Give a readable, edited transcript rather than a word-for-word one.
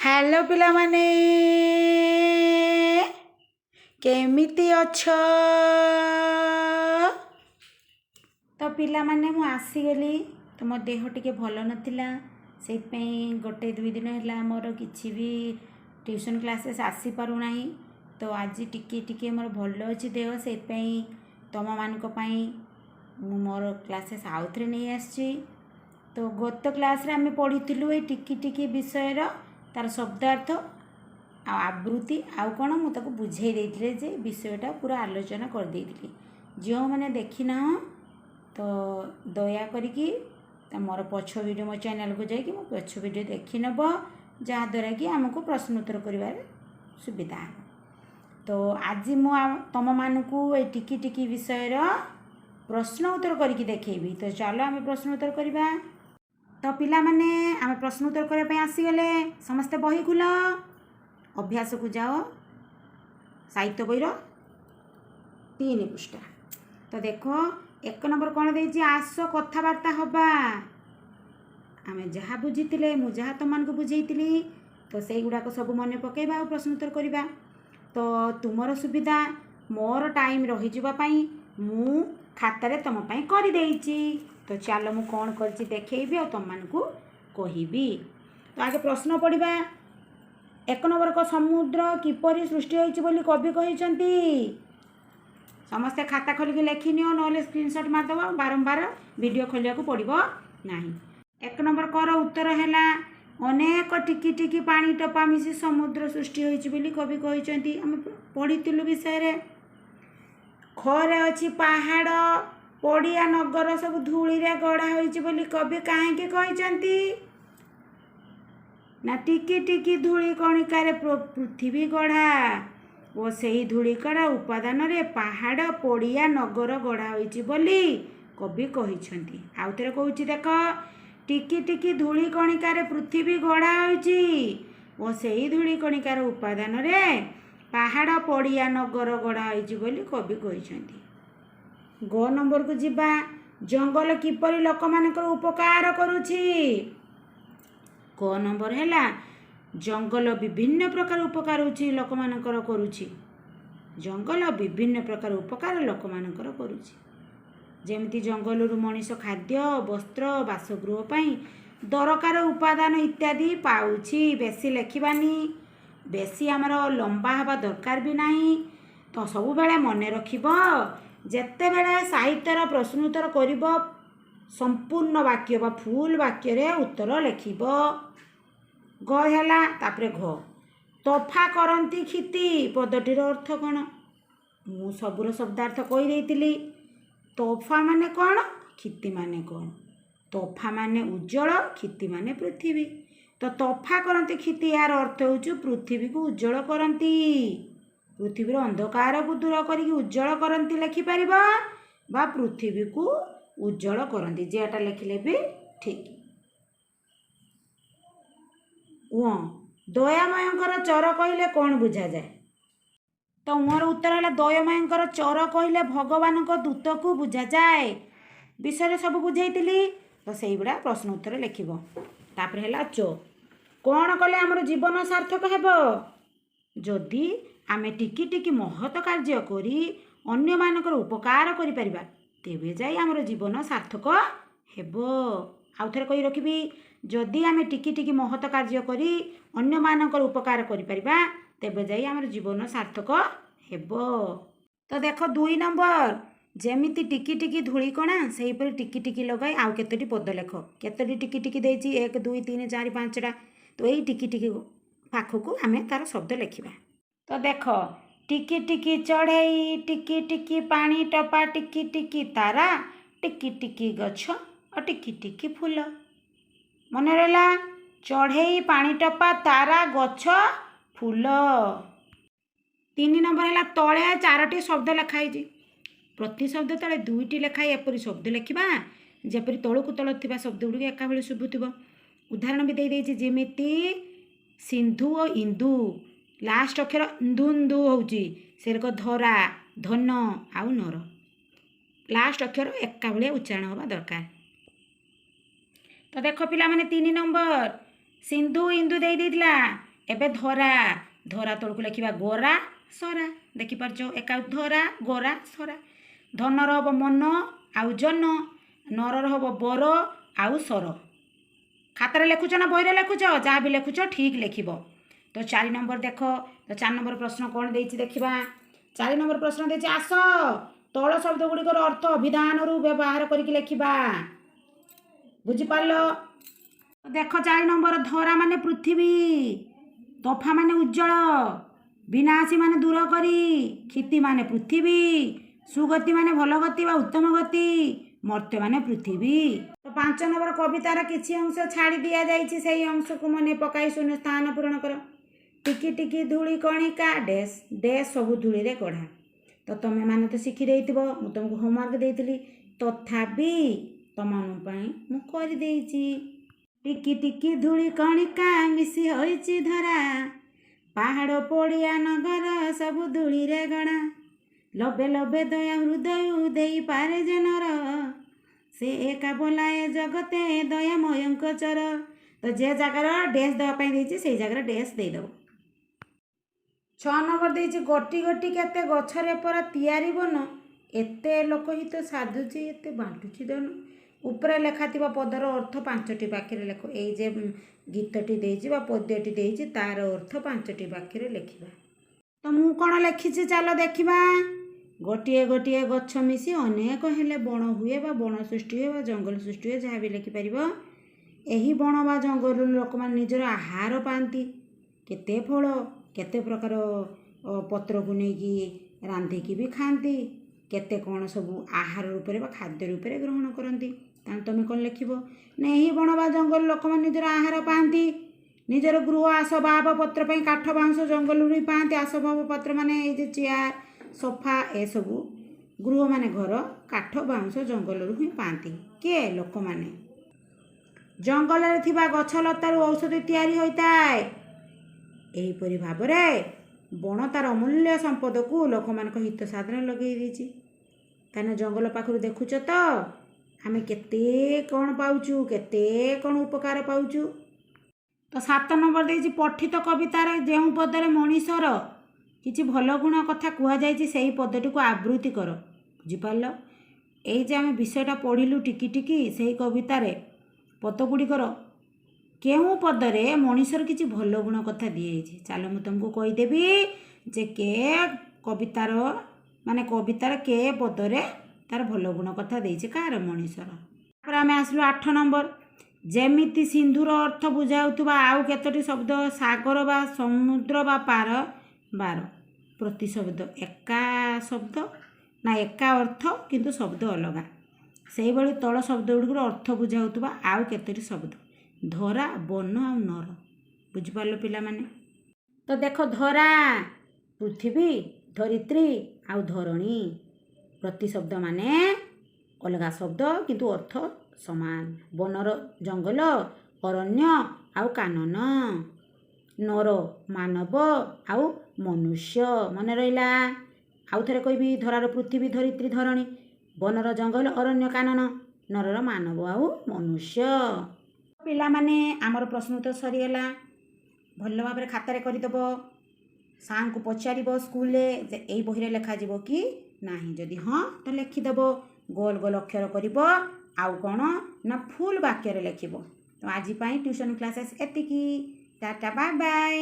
Hello पिला माने केमिति अछ तो पिला माने मु आसीगली तो मो देह टिके भल नथिला से गोटे दुई दिन है मोर किसी भी ट्यूशन क्लासेस आसी पारू नाही। तो आज टिके टिके मोर भल अच्छी देह से तुम मानक मोर क्लासेस आउ थे नहीं आसी। तो गत क्लास रे आमे पढ़ीलु ये टिकी टिकी विषय तार शब्दार्थ आवृत्ति आउ कौन मुझे बुझे देते जे विषयटा पूरा आलोचना कर देती। जो मैंने देखी ना तो दया करी मोर पछ वीडियो मो चैनल को जाकि मो पछ वीडियो देखी नब जहाँद्वारा कि आमको प्रश्न उत्तर कर सुविधा है। तो आज मु तुम मानक ये टिकी टिकी विषय प्रश्न उत्तर करके देखी। तो चलो आम प्रश्न उत्तर करवा। तो पिला माने आम प्रश्न उत्तर करने आसीगले समस्ते बही खुल अभ्यास को जाओ साहित्य बही 3 पृष्ठा। तो देखो 1 नंबर कौन देती आस कथबार्ता हवा आम जहाँ बुझी मु जहाँ तुमको बुझेली तो से गुड़ाक सब मन पकेबा प्रश्न उत्तर करवा। तो तुमर सुविधा मोर टाइम रही मु खातारे तुम कर देइछि। तो चलो मु कौन कर देखेबी और तुम मानकू कहबी। तो आगे प्रश्न पढ़ा 1 नंबर को समुद्र किपरि सृष्टि होइछि बोली कवि कहिसंती। समस्ते खाता खोलिक लेखि नियो नले स्क्रीनशॉट मारदब बारंबार वीडियो खोलिया को पड़िबो नाही। 1 नंबर कर उत्तर हैला अनेक टिकी टिकी पानी टपा मिसी समुद्र सृष्टि होइछि बोली कवि कहिसंती। हम पढ़ितिलु विषय रे खरे अछि पहाड़ पड़िया नगर सब धूली रे गढ़ा होइछि बोली कवि काहेकि कहिसंती ना टिकी टिकी धूली कणिकार पृथ्वी गढ़ा और सही धूलिकणा उपादान रे पहाड़ पड़िया नगर गढ़ा होइछि बोली कवि कहिसंती। आउ थरे कहूछि देख टिकी टिकी धूली कणिकार पृथ्वी गढ़ा होइछि और सही धूली कणिकार उपादान रे पहाड़ पड़िया नगर गढ़ा होइछि बोली कवि कहिसंती। ग नंबर को जिबा जंगल किपरि लोक मानकर उपकार करूछि। क नंबर हैला जंगल विभिन्न प्रकार उपकार होछि लोक मानकर करूछि। जंगल विभिन्न प्रकार उपकार लोक मानकर करूछि। जेमती जंगल रु मनीष खाद्य वस्त्र बासगृह पई दरकार उपादान इत्यादि पाउछि। बेसी लेखिबानी बेसी आमर लंबा हवा दरकार भी नाही। तो सब बेले मन रखिबो जेते बेले साहित्यर प्रश्न उत्तर करिबो संपूर्ण वाक्य बा फुल वाक्य रे उत्तर लिखिबो। ग हैला तापरे घ तोफा करंती खिति पदटीर अर्थ कौन मु सबुर शब्दार्थ कहि देइतिली। तोफा माने कौन खिति माने कौन तोफा माने उज्जवल खिति माने पृथ्वी। तो तोफा करंती खिति यार अर्थ होउछु पृथ्वी को उज्जवल करंती पृथ्वीर अंधकार को दूर करिक उज्जवल करंती लिखि परिबा बा पृथ्वी को उज्जवल करंती जेटा लिखिले भी ठीक। उ दयामयंकर चर कहले कौन बुझा जाए। तो उर उत्तर है दयामयंकर चर कहले भगवान को दूत को बुझा जाए विषय सब बुझेइतिली। तो से गुड़ा प्रश्न उत्तर लिखिबो। तापर हैला चो कौन कले आमर जीवन सार्थक हेबो जदि आमे टिकी टिकी महत कार्य करी अन्य मानकर उपकार करि परिबा तेबे जाई आमर जीवन सार्थक हेबो। आउ थरे कहि रखिबी जदि आमे टिकी टिकी महत कार्य करी अन्य मानकर उपकार करि परिबा तेबे जाई आमर जीवन सार्थक हेबो। तो देखो 2 नंबर जेमिति टिकी टिकी धूली कणा सेही पर टिकी टिकी लगाई आउ केतोटी पद लेख केतोटी टिकी टिकी देइछि 1 2 3 4 5 टा। तो एई टिकी टिकी पाखकू आमे तार शब्द लिखिबा। तो देखो टिकी टिकी चढ़ई टिकी टिकी पानी टपा टिकी टिकी तारा टिकी टिकी गछ और टिकी टिकी फूल मन रहला चढ़ई पानी टपा तारा गछ फूल। 3 नंबर है तले 4टी शब्द लिखाई प्रति शब्द तले 2टी लिखाई एपरी शब्द लिखा जपरी तलू तल थी शब्द गुड़ एका बेले शुभुव। उदाहरण भी दे देइछि जेमिति सिंधु और इंदु लास्ट अक्षर इंदुंदु होउछि सेरक धरा धन आउ नर लास्ट अक्षर एका बेले उच्चारण होगा दरकार। तो देख पिला माने 3 नंबर सिंधु इंदु दे देइतिला ଏବେ ଧରା ଧରା ତଳକୁ ଲେଖିବା ଗୋରା ସରା ଦେଖିପାରୁଛ ଏକା ଧରା ଗୋରା ସରା ଧନର ହେବ ମନ ଆଉ ଜନ ନରର ହେବ ବର ଆଉ ସର ଖାତାରେ ଲେଖୁଛ ନା ବହିରେ ଲେଖୁଛ ଯାହା ବି ଲେଖୁଛ ଠିକ୍ ଲେଖିବ ତ 4 ନମ୍ବର ଦେଖ ତ 4 ନମ୍ବର ପ୍ରଶ୍ନ କ'ଣ ଦେଇଛି ଦେଖିବା 4 ନମ୍ବର ପ୍ରଶ୍ନ ଦେଇଛି ଆସ ତଳ ଶବ୍ଦ ଗୁଡ଼ିକର ଅର୍ଥ ଅଭିଧାନରୁ ବ୍ୟବହାର କରିକି ଲେଖିବା ବୁଝିପାରିଲ ଦେଖ 4 ନମ୍ବର ଧରା ମାନେ ପୃଥିବୀ ତୋଫା ମାନେ ଉଜ୍ଜଳ ବିନାଶୀ ମାନେ ଦୂର କରି କ୍ଷିତି ମାନେ ପୃଥିବୀ ସୁଗତି ମାନେ ଭଲ ଗତି ବା ଉତ୍ତମ ଗତି ମର୍ତ୍ତ୍ୟ ମାନେ ପୃଥିବୀ ତ 5 ନମ୍ବର କବିତାର କିଛି ଅଂଶ ଛାଡ଼ି ଦିଆଯାଇଛି ସେହି ଅଂଶକୁ ମନେ ପକାଇ ଶୂନ୍ୟ ସ୍ଥାନ ପୂରଣ କର ଟିକି ଟିକି ଧୂଳି କଣିକା ଡେସ୍ ଡେସ୍ ସବୁ ଧୂଳିରେ ଗଢ଼ା ତ ତମେମାନେ ତ ଶିଖି ଦେଇଥିବ ମୁଁ ତୁମକୁ ହୋମୱାର୍କ ଦେଇଥିଲି ତଥାପି ତମମାନଙ୍କ ପାଇଁ ମୁଁ କରିଦେଇଛି ଟିକି ଟିକି ଧୂଳି କଣିକା ମିଶି ହୋଇଛି ଧରା ପାହାଡ଼ ପଡ଼ିଆ ନଗର ସବୁ ଧୂଳିରେ ଗଣା ଲବେ ଲବେ ଦୟା ହୃଦୟ ଦେଇପାରେ ଯେ ନର ସେ ଏକା ବୋଲାଏ ଜଗତେ ଦୟାମୟଙ୍କ ଚର ତ ଯେ ଜାଗାର ଡେସ୍ ଦେବା ପାଇଁ ଦେଇଛି ସେଇ ଜାଗାରେ ଡେସ୍ ଦେଇଦେବ 6 ନମ୍ବର ଦେଇଛି ଗୋଟି ଗୋଟି କେତେ ଗଛରେ ପରା ତିଆରି ବନ ଏତେ ଲୋକହିତ ସାଧୁଛି ଏତେ ବାଣ୍ଟୁଛି ଦନ ଉପରେ ଲେଖାଥିବା ପଦର ଅର୍ଥ 5ଟି ବାକ୍ୟରେ ଲେଖ ଏଇ ଯେ ଗୀତଟି ଦେଇଛି ବା ପଦ୍ୟଟି ଦେଇଛି ତାର ଅର୍ଥ 5ଟି ବାକ୍ୟରେ ଲେଖିବା ତ ମୁଁ କ'ଣ ଲେଖିଛି ଚାଲ ଦେଖିବା ଗୋଟିଏ ଗୋଟିଏ ଗଛ ମିଶି ଅନେକ ହେଲେ ବଣ ହୁଏ ବା ବଣ ସୃଷ୍ଟି ହୁଏ ବା ଜଙ୍ଗଲ ସୃଷ୍ଟି ହୁଏ ଯାହା ବି ଲେଖିପାରିବ ଏହି ବଣ ବା ଜଙ୍ଗଲରୁ ଲୋକମାନେ ନିଜର ଆହାର ପାଆନ୍ତି କେତେ ଫଳ କେତେ ପ୍ରକାର ପତ୍ରକୁ ନେଇକି ରାନ୍ଧିକି ବି ଖାଆନ୍ତି କେତେ କ'ଣ ସବୁ ଆହାର ରୂପରେ ବା ଖାଦ୍ୟ ରୂପରେ ଗ୍ରହଣ କରନ୍ତି ତାହେଲେ ତୁମେ କ'ଣ ଲେଖିବ ନା ଏହି ବଣ ବା ଜଙ୍ଗଲ ଲୋକମାନେ ନିଜର ଆହାର ପାଆନ୍ତି ନିଜର ଗୃହ ଆସବାବ ପତ୍ର ପାଇଁ କାଠ ବାଉଁଶ ଜଙ୍ଗଲରୁ ହିଁ ପାଆନ୍ତି ଆସବାବ ପତ୍ର ମାନେ ଏଇ ଯେ ଚେୟାର ସୋଫା ଏସବୁ ଗୃହ ମାନେ ଘର କାଠ ବାଉଁଶ ଜଙ୍ଗଲରୁ ହିଁ ପାଆନ୍ତି କିଏ ଲୋକମାନେ ଜଙ୍ଗଲରେ ଥିବା ଗଛ ଲତାରୁ ଔଷଧ ତିଆରି ହୋଇଥାଏ ଏହିପରି ଭାବରେ ବଣ ତାର ଅମୂଲ୍ୟ ସମ୍ପଦକୁ ଲୋକମାନଙ୍କ ହିତ ସାଧନରେ ଲଗେଇ ଦେଇଛି କାହିଁକିନା ଜଙ୍ଗଲ ପାଖରୁ ଦେଖୁଛ ତ ଆମେ କେତେ କ'ଣ ପାଉଛୁ କେତେ କ'ଣ ଉପକାର ପାଉଛୁ ତ 7 ନମ୍ବର ଦେଇଛି ପଠିତ କବିତାରେ ଯେଉଁ ପଦରେ ମଣିଷର କିଛି ଭଲ ଗୁଣ କଥା କୁହାଯାଇଛି ସେହି ପଦଟିକୁ ଆବୃତ୍ତି କର ବୁଝିପାରିଲ ଏଇ ଯେ ଆମେ ବିଷୟଟା ପଢ଼ିଲୁ ଟିକି ଟିକି ସେହି କବିତାରେ ପଦଗୁଡ଼ିକର କେଉଁ ପଦରେ ମଣିଷର କିଛି ଭଲ ଗୁଣ କଥା ଦିଆଯାଇଛି ଚାଲ ମୁଁ ତୁମକୁ କହିଦେବି ଯେ କବିତାର କେ ପଦରେ ତାର ଭଲ ଗୁଣ କଥା ଦେଇଛି କାହାର ମଣିଷର ତାପରେ ଆମେ ଆସିଲୁ 8 ନମ୍ବର ଯେମିତି ସିନ୍ଧୁର ଅର୍ଥ ବୁଝାଉଥିବା ଆଉ କେତୋଟି ଶବ୍ଦ ସାଗର ବା ସମୁଦ୍ର ବା ପାର ବାର ପ୍ରତି ଶବ୍ଦ ଏକା ଶବ୍ଦ ନା ଏକା ଅର୍ଥ କିନ୍ତୁ ଶବ୍ଦ ଅଲଗା ସେହିଭଳି ତଳ ଶବ୍ଦ ଗୁଡ଼ିକର ଅର୍ଥ ବୁଝାଉଥିବା ଆଉ କେତୋଟି ଶବ୍ଦ ଧରା ବନ ଆଉ ନର ବୁଝିପାରିଲ ପିଲାମାନେ ତ ଦେଖ ଧରା ପୃଥିବୀ ଧରିତ୍ରୀ ଆଉ ଧରଣୀ ପ୍ରତି ଶବ୍ଦ ମାନେ ଅଲଗା ଶବ୍ଦ କିନ୍ତୁ ଅର୍ଥ ସମାନ ବନର ଜଙ୍ଗଲ ଅରଣ୍ୟ ଆଉ କାନନ ନର ମାନବ ଆଉ ମନୁଷ୍ୟ ମନେ ରହିଲା ଆଉ ଥରେ କହିବି ଧରାର ପୃଥିବୀ ଧରିତ୍ରୀ ଧରଣୀ ବନର ଜଙ୍ଗଲ ଅରଣ୍ୟ କାନନ ନରର ମାନବ ଆଉ ମନୁଷ୍ୟ ପିଲାମାନେ ଆମର ପ୍ରଶ୍ନ ଉତ୍ତର ସରିଗଲା ଭଲ ଭାବରେ ଖାତାରେ କରିଦେବ ସାର୍ଙ୍କୁ ପଚାରିବ ସ୍କୁଲରେ ଯେ ଏଇ ବହିରେ ଲେଖାଯିବ କି ନାହିଁ ଯଦି ହଁ ତ ଲେଖିଦେବ ଗୋଲ ଗୋଲ ଅକ୍ଷର କରିବ ଆଉ କ'ଣ ନା ଫୁଲ୍ ବାକ୍ୟରେ ଲେଖିବ ତ ଆଜି ପାଇଁ ଟ୍ୟୁସନ୍ କ୍ଲାସେସ୍ ଏତିକି ଟାଟା ବାଏ ବାଏ